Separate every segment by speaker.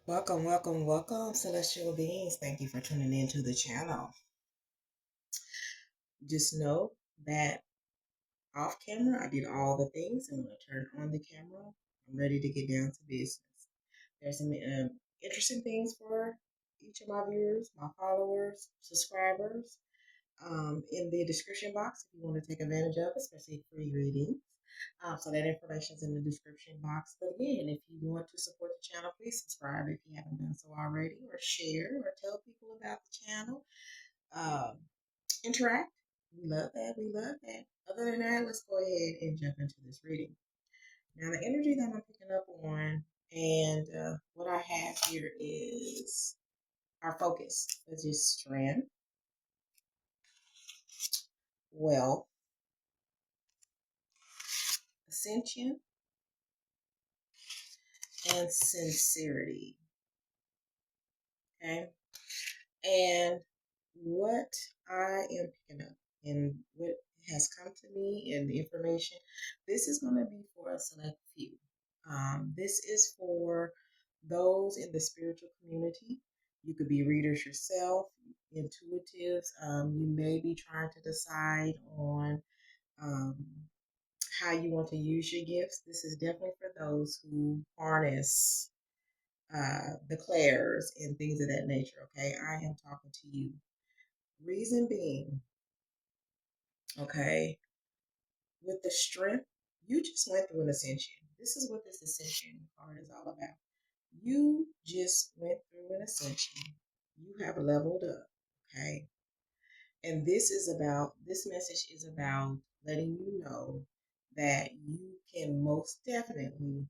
Speaker 1: Welcome, welcome, welcome, celestial beings. Thank you for tuning into the channel. Just know that off camera, I did all the things, and when I turn on the camera, I'm ready to get down to business. There's some interesting things for each of my viewers, my followers, subscribers, in the description box if you want to take advantage of, especially free readings. So that information is in the description box. But again, if you want to support the channel, please subscribe if you haven't done so already, or share, or tell people about the channel. Interact. We love that. We love that. Other than that, let's go ahead and jump into this reading. Now, the energy that I'm picking up on, and what I have here is our focus, which is strength, wealth, ascension, and sincerity. Okay. And what I am picking up and what has come to me and the information, this is going to be for a select few. This is for those in the spiritual community. You could be readers yourself, intuitives. You may be trying to decide on um, how you want to use your gifts. This is definitely for those who harness the clairs and things of that nature. Okay, I am talking to you. Reason being, okay, with the strength, you just went through an ascension. This is what this ascension card is all about. You just went through an ascension. You have leveled up, okay? And this message is about letting you know that you can most definitely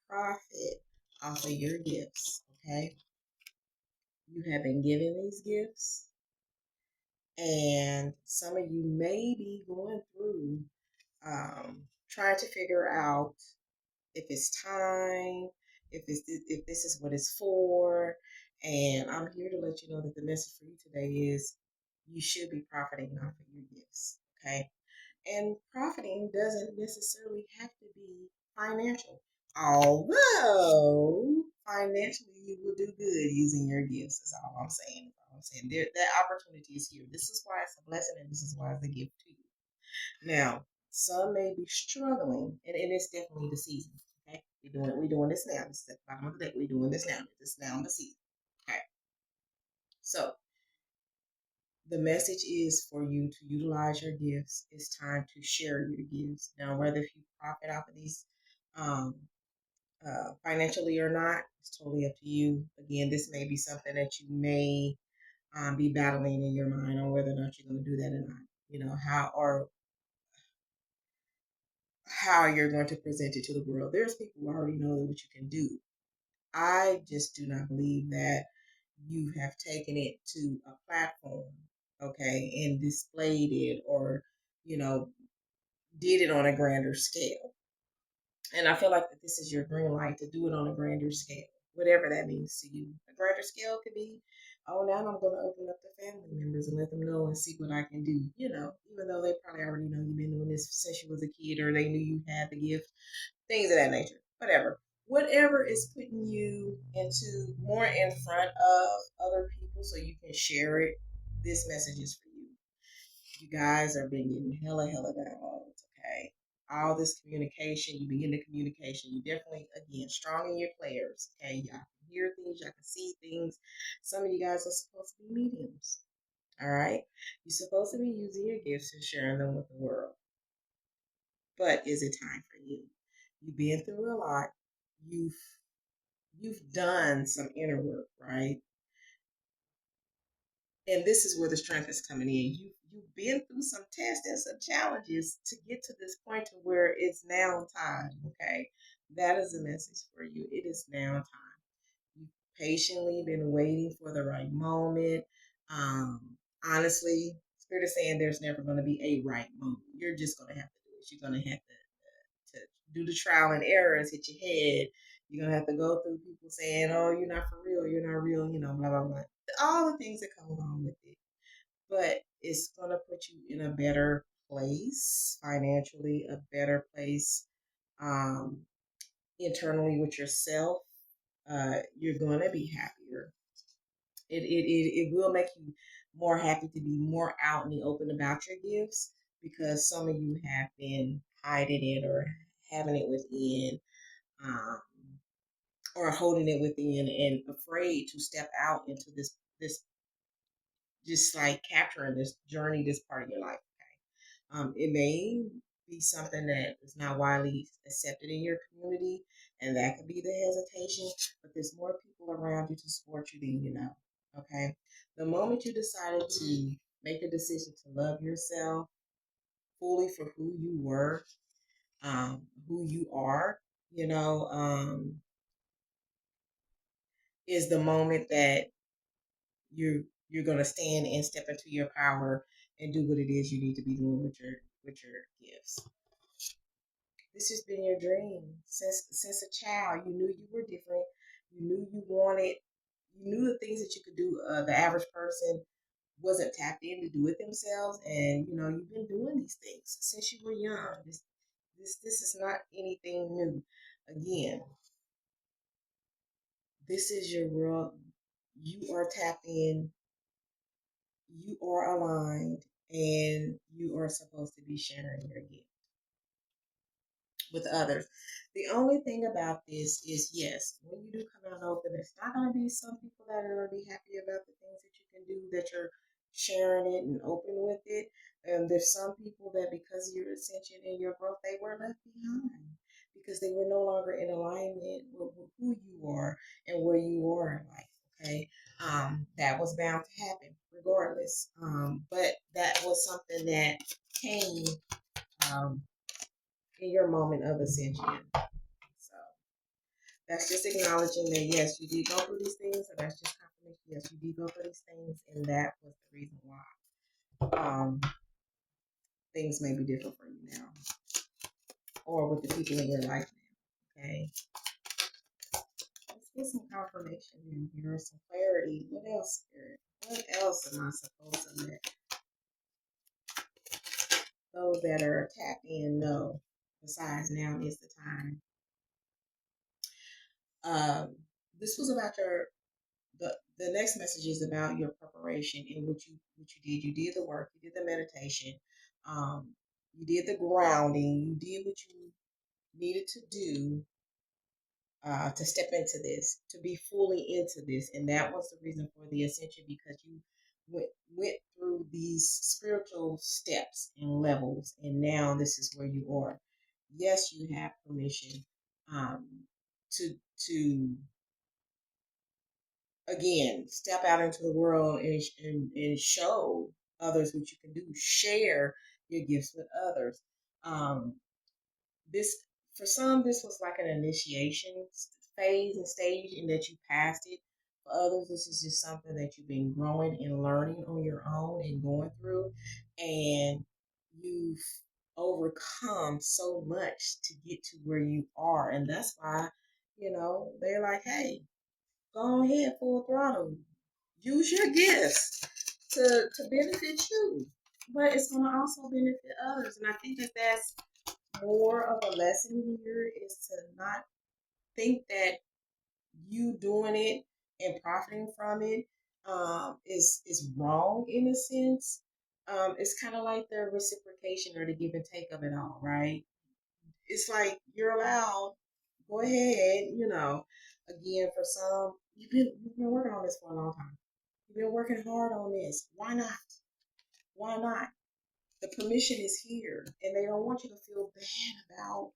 Speaker 1: profit off of your gifts, okay? You have been given these gifts, and some of you may be going through trying to figure out if it's time, if this is what it's for. And I'm here to let you know that the message for you today is you should be profiting off of your gifts. Okay. And profiting doesn't necessarily have to be financial. Although financially you will do good using your gifts. That's all I'm saying. That's all I'm saying. That opportunity is here. This is why it's a blessing, and this is why it's a gift to you. Now, some may be struggling, and it's definitely the season. Okay, we're doing this now. This is at the bottom of the deck. We're doing this now. This is now the season. Okay, so the message is for you to utilize your gifts. It's time to share your gifts. Now, whether if you profit off of these um, financially or not, it's totally up to you. Again, this may be something that you may be battling in your mind on whether or not you're going to do that or not. You know how you're going to present it to the world. There's people who already know what you can do. I just do not believe that you have taken it to a platform, okay, and displayed it, or, you know, did it on a grander scale. And I feel like that this is your green light to do it on a grander scale, whatever that means to you. A grander scale could be, oh, now I'm going to open up to family members and let them know and see what I can do. You know, even though they probably already know you've been doing this since you was a kid, or they knew you had the gift, things of that nature. Whatever is putting you into more in front of other people so you can share it, this message is for you. You guys are being getting hella downloads, okay? All this communication, you begin the communication. You definitely, again, strong in your players, okay? Y'all can hear things, y'all can see things. Some of you guys are supposed to be mediums, all right? You're supposed to be using your gifts and sharing them with the world. But is it time for you? You've been through a lot. You've you've done some inner work, right? And this is where the strength is coming in. You've been through some tests and some challenges to get to this point to where it's now time. Okay, that is a message for you. It is now time. You've patiently been waiting for the right moment. Honestly, Spirit is saying there's never going to be a right moment. You're just going to have to do it. You're going to have to do the trial and errors, hit your head. You're gonna have to go through people saying, "Oh, you're not for real. You're not real." You know, blah blah blah. All the things that come along with it, but it's gonna put you in a better place financially, a better place um, internally with yourself. you're going to be happier. It will make you more happy to be more out in the open about your gifts, because some of you have been hiding it or having it within, um, or holding it within and afraid to step out into this just like capturing this journey, this part of your life. It may be something that is not widely accepted in your community, and that could be the hesitation, but there's more people around you to support you than you know. Okay? The moment you decided to make the decision to love yourself fully for who you were, who you are, you know, is the moment that you're gonna stand and step into your power and do what it is you need to be doing with your gifts. This has been your dream since a child. You knew you were different. You knew you wanted. You knew the things that you could do. The average person wasn't tapped in to do it themselves, and you know you've been doing these things since you were young. This is not anything new. Again, this is your world. You are tapped in. You are aligned, and you are supposed to be sharing your gift with others. The only thing about this is, yes, when you do come out open, there's not going to be some people that are going to be happy about the things that you can do, that you're sharing it and open with it. And there's some people that, because of your ascension and your growth, they were left behind because they were no longer in alignment with who you are and where you are in life. Okay, that was bound to happen regardless. But that was something that came um, in your moment of ascension. So that's just acknowledging that yes, you did go through these things, so that's just confirmation. Yes, you did go through these things, and that was the reason why things may be different for you now, or with the people in your life now. Okay, let's get some confirmation in here, some clarity. What else, Spirit? What else am I supposed to let those that are tapped in know? Besides, now is the time. Um, this was about your the next message is about your preparation and what you did. You did the work, you did the meditation, you did the grounding, you did what you needed to do to step into this, to be fully into this, and that was the reason for the ascension, because you went through these spiritual steps and levels, and now this is where you are. Yes, you have permission um, to to again step out into the world and show others what you can do, share your gifts with others. This For some, this was like an initiation phase and stage, and that you passed it. For others, this is just something that you've been growing and learning on your own and going through, and you've overcome so much to get to where you are. And that's why, they're like, hey, go ahead, full throttle. Use your gifts to benefit you, but it's going to also benefit others. And I think that that's more of a lesson here, is to not think that you doing it and profiting from it is wrong in a sense. It's kind of like the reciprocation or the give and take of it all, right? It's like you're allowed, go ahead, Again, for some, you've been working on this for a long time. You've been working hard on this. Why not? Why not? The permission is here, and they don't want you to feel bad about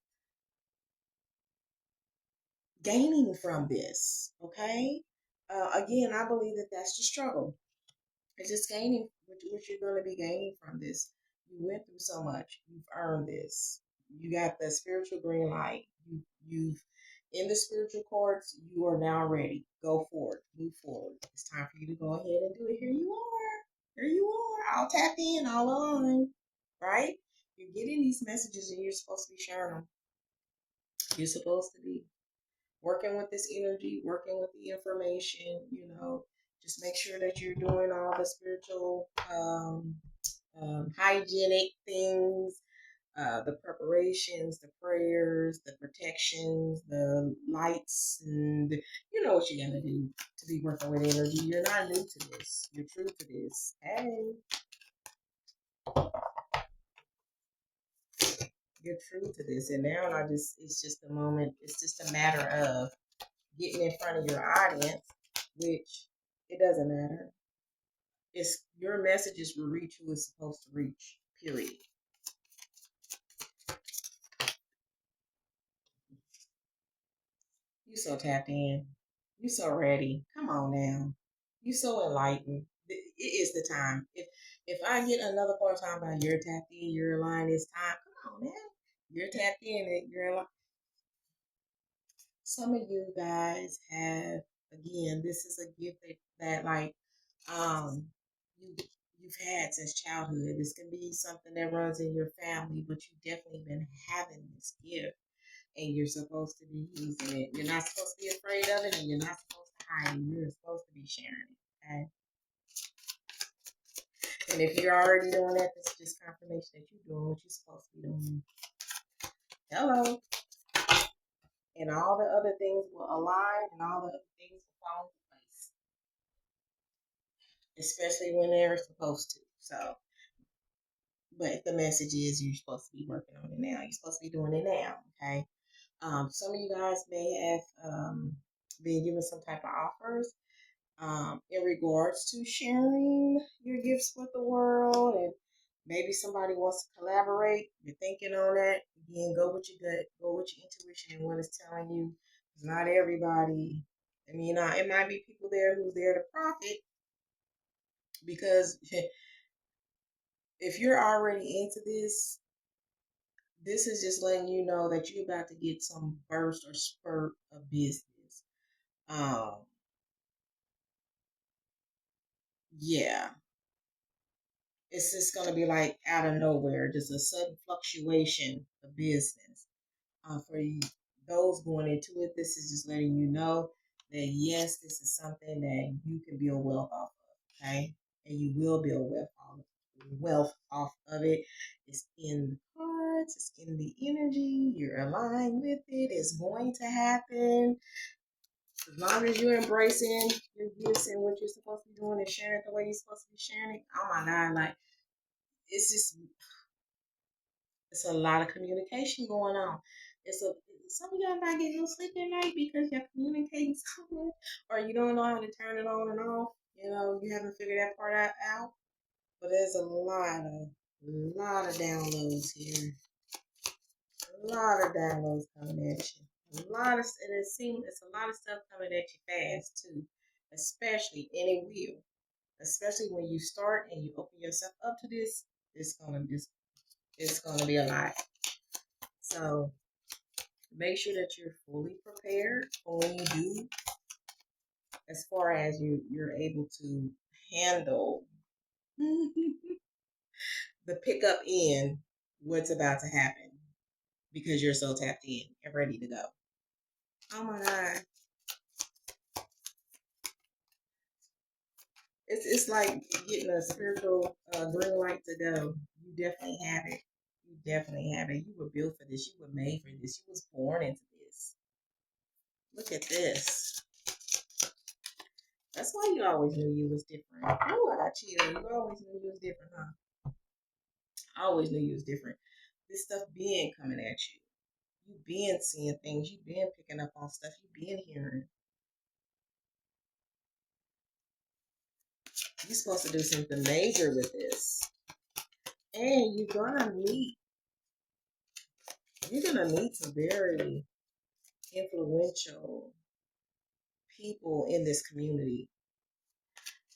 Speaker 1: gaining from this. Okay. Again, I believe that that's the struggle. It's just gaining what you're going to be gaining from this. You went through so much. You've earned this. You got the spiritual green light. You've in the spiritual courts. You are now ready. Go forward. Move forward. It's time for you to go ahead and do it. Here you are. Here you are. I'll tap in. All on. Right? You're getting these messages, and you're supposed to be sharing them. You're supposed to be working with this energy, working with the information, just make sure that you're doing all the spiritual, hygienic things, the preparations, the prayers, the protections, the lights, and, know what you're gonna do to be working with energy. You're not new to this. You're true to this. Hey, you're true to this. And now it's just a moment. It's just a matter of getting in front of your audience, which it doesn't matter. It's your messages will reach who it's supposed to reach. Period. You so tapped in. You so ready. Come on now. You so enlightened. It is the time. If I get another part time about you're tapped in, you're aligned, it's time. Come on now. You're tapped in and you're aligned. Some of you guys have, again, this is a gift that like um you you've had since childhood. This can be something that runs in your family, but you've definitely been having this gift and you're supposed to be using it. You're not supposed to be afraid of it and you're not supposed to hide it. You're supposed to be sharing it. Okay. And if you're already doing that, this is just confirmation that you're doing what you're supposed to be doing. Hello. And all the other things will align and all the other things will fall into place. Especially when they're supposed to. So, but the message is you're supposed to be working on it now. You're supposed to be doing it now. Okay. Some of you guys may have been given some type of offers in regards to sharing your gifts with the world, and maybe somebody wants to collaborate. You're thinking on that. Again, go with your gut, go with your intuition and what it's telling you. It's not everybody. I mean, it might be people there who's there to profit because if you're already into this is just letting you know that you're about to get some burst or spurt of business. Um, yeah, it's just going to be like out of nowhere, just a sudden fluctuation of business. For you, those going into it, this is just letting you know that yes, this is something that you can build wealth off of, okay? And you will build wealth off of it. It's in the cards, it's in the energy, you're aligned with it, it's going to happen. As long as you're embracing your gifts and what you're supposed to be doing and sharing it the way you're supposed to be sharing it, oh my God, like it's just it's a lot of communication going on. It's a some of y'all not getting no sleep at night because you're communicating so much, or you don't know how to turn it on and off. You know, you haven't figured that part out. But there's a lot of downloads here. A lot of downloads coming at you. And it seems it's a lot of stuff coming at you fast too, especially, and it will, especially when you start and you open yourself up to this. It's gonna be a lot. So make sure that you're fully prepared for when you do, as far as you're able to handle the pickup in what's about to happen because you're so tapped in and ready to go. Oh my God. It's like getting a spiritual green light to go. You definitely have it. You definitely have it. You were built for this. You were made for this. You was born into this. Look at this. That's why you always knew you was different. Oh, I got chill. You always knew you was different, huh? I always knew you was different. This stuff been coming at you. You been seeing things. You been picking up on stuff. You been hearing. You're supposed to do something major with this. And you're gonna meet some very influential people in this community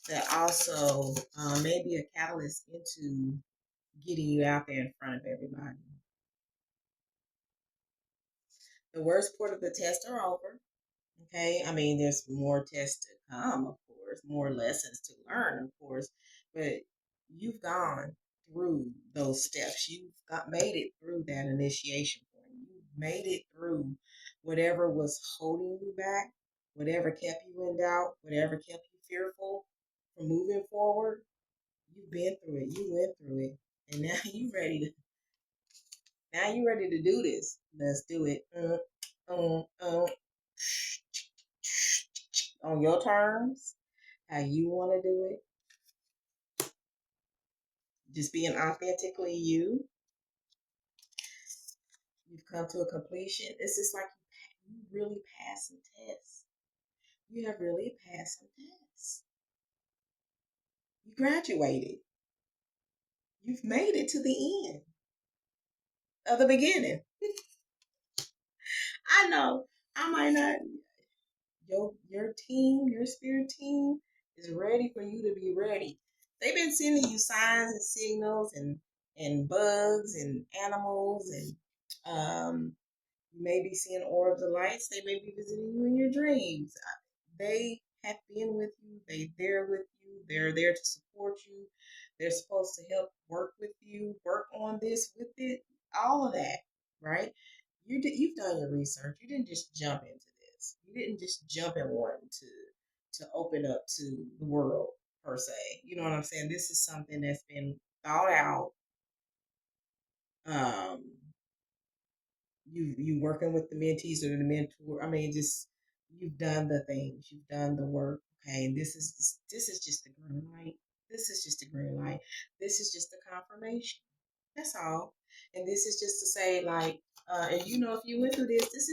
Speaker 1: that also may be a catalyst into getting you out there in front of everybody. The worst part of the tests are over. Okay, I mean, there's more tests to come, of course, more lessons to learn, of course, but you've gone through those steps. Made it through that initiation point. You made it through whatever was holding you back, whatever kept you in doubt, whatever kept you fearful from moving forward. You've been through it. You went through it, and now you ready to do this. Let's do it. on your terms, how you want to do it, just being authentically you. You've come to a completion. It's just like you really passed some tests. You have really passed some tests. You graduated. You've made it to the end of the beginning. I know I might not. Your team, your spirit team, is ready for you to be ready. They've been sending you signs and signals and bugs and animals and you may be seeing orbs of lights. They may be visiting you in your dreams. They have been with you. They're with you. They're there to support you. They're supposed to help work with you, work on this with it, all of that, right? You've done your research. You didn't just jump into this. You didn't just jump in wanting to open up to the world per se. You know what I'm saying? This is something that's been thought out. Um, you working with the mentees or the mentor. I mean, just you've done the things, you've done the work. Okay, and this is just the green light. This is just the green light. This is just the confirmation. That's all. And this is just to say, like, and you know, if you went through this, this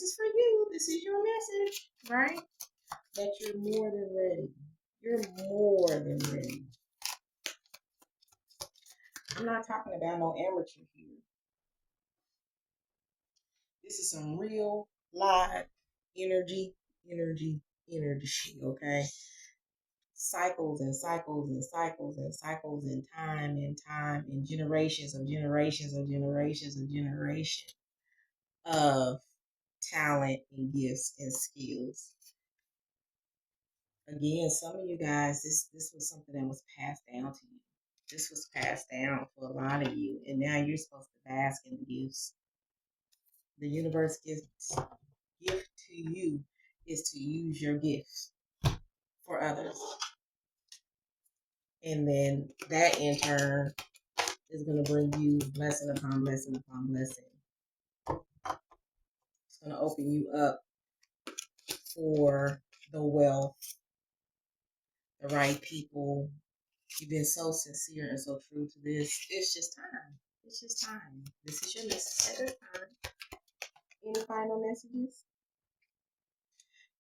Speaker 1: is for you. This is your message, right? That you're more than ready. You're more than ready. I'm not talking about no amateur here. This is some real live energy, energy, energy, okay? Cycles and cycles and cycles and cycles and time and generations of generations of generations of generation of talent and gifts and skills. Again, some of you guys, this was something that was passed down to you. This was passed down for a lot of you, and now you're supposed to bask in the gifts. The universe gift to you is to use your gifts for others. And then that in turn is going to bring you blessing upon blessing upon blessing. It's going to open you up for the wealth, the right people. You've been so sincere and so true to this. It's just time. It's just time. This is your message at this time. Any final messages?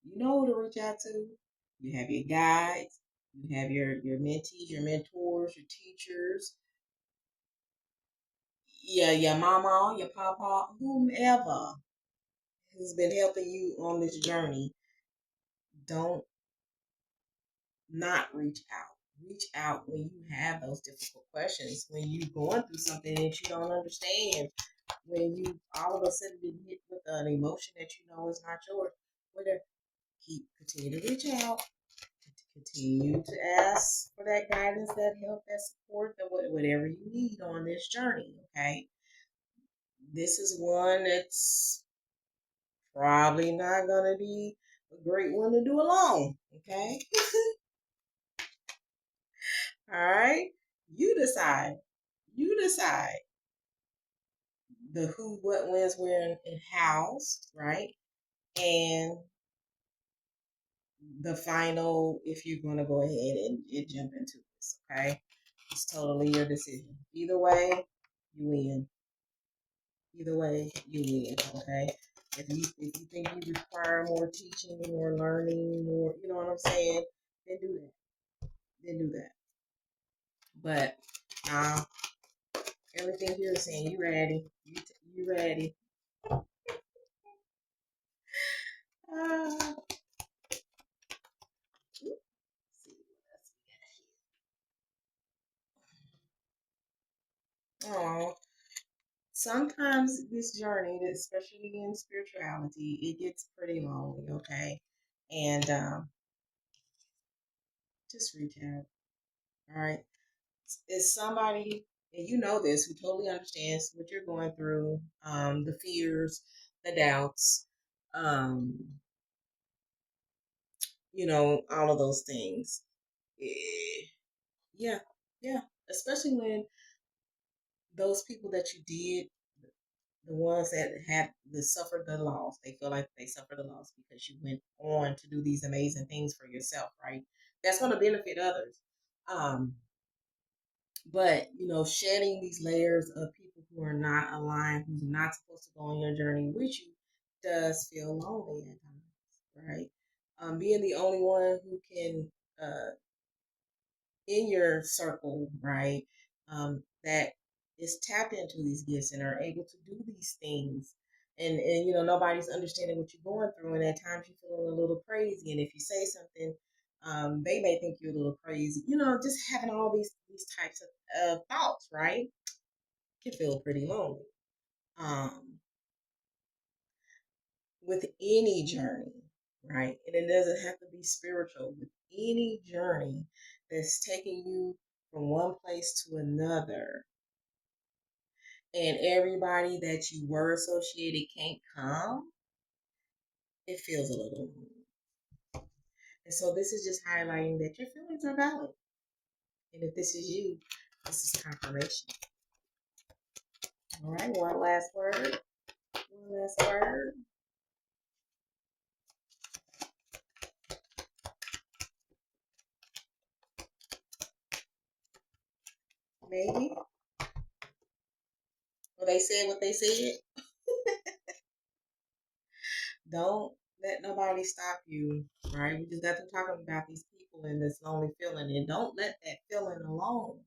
Speaker 1: You know who to reach out to. You have your guides. You have your mentees, your mentors, your teachers. Yeah, your mama, your papa, whomever has been helping you on this journey. Don't not reach out. Reach out when you have those difficult questions, when you're going through something that you don't understand, when you all of a sudden been hit with an emotion that you know is not yours. Whatever. Continue to reach out. Continue to ask for that guidance, that help, that support, that whatever you need on this journey. Okay. This is one that's probably not gonna be a great one to do alone. Okay. All right. You decide. You decide the who, what, when's, where, and how's, right? And the final, if you're going to go ahead and jump into this, okay? It's totally your decision. Either way, you win. Either way, you win, okay? If you think you require more teaching, more learning, more, you know what I'm saying, then do that. Then do that. But everything here is saying you ready. You ready. Uh, oh, sometimes this journey, especially in spirituality, it gets pretty lonely, okay? And just reach out, all right? Is somebody, and you know this, who totally understands what you're going through, the fears, the doubts, um, all of those things. Yeah, yeah. Especially when those people that you did The ones that have suffered the loss, they feel like they suffered the loss because you went on to do these amazing things for yourself, right? That's going to benefit others. Um, but shedding these layers of people who are not aligned, who's not supposed to go on your journey with you, does feel lonely at times, right? Being the only one who can in your circle, right, that is tapped into these gifts and are able to do these things. And nobody's understanding what you're going through, and at times you're feeling a little crazy. And if you say something, they may think you're a little crazy. Just having all these types of thoughts, right, can feel pretty lonely. Um, with any journey, right? And it doesn't have to be spiritual. With any journey that's taking you from one place to another, and everybody that you were associated can't come, it feels a little lonely. And so this is just highlighting that your feelings are valid. And if this is you, this is confirmation. All right, one last word. One last word. Maybe. Well, they said what they said. Don't let nobody stop you, right? We just got to talking about these people and this lonely feeling, and don't let that feeling alone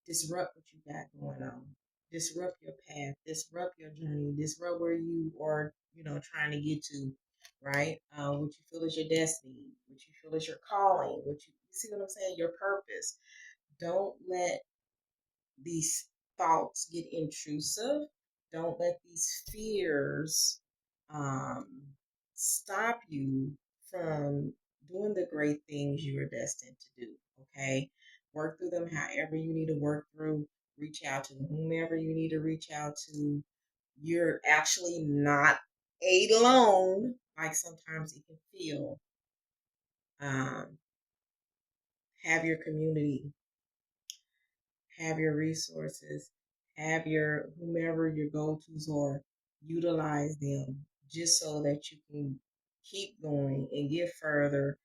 Speaker 1: disrupt what you got going on. Disrupt your path, disrupt your journey, disrupt where you are, trying to get to, right? What you feel is your destiny, what you feel is your calling, you see what I'm saying? Your purpose. Don't let these thoughts get intrusive. Don't let these fears um, stop you from doing the great things you are destined to do. Okay? Work through them however you need to work through. Reach out to whomever you need to reach out to. You're actually not alone, like sometimes it can feel. Um, have your community, have your resources, have your whomever your go-tos are, utilize them just so that you can keep going and get further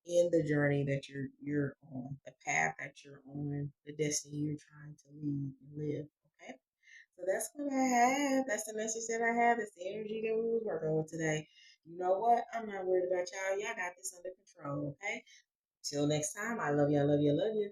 Speaker 1: in the journey that you're on, the path that you're on, the destiny you're trying to lead and live. Okay. So that's what I have. That's the message that I have. That's the energy that we was working with today. You know what? I'm not worried about y'all. Y'all got this under control. Okay. Till next time, I love you. I love you. I love you.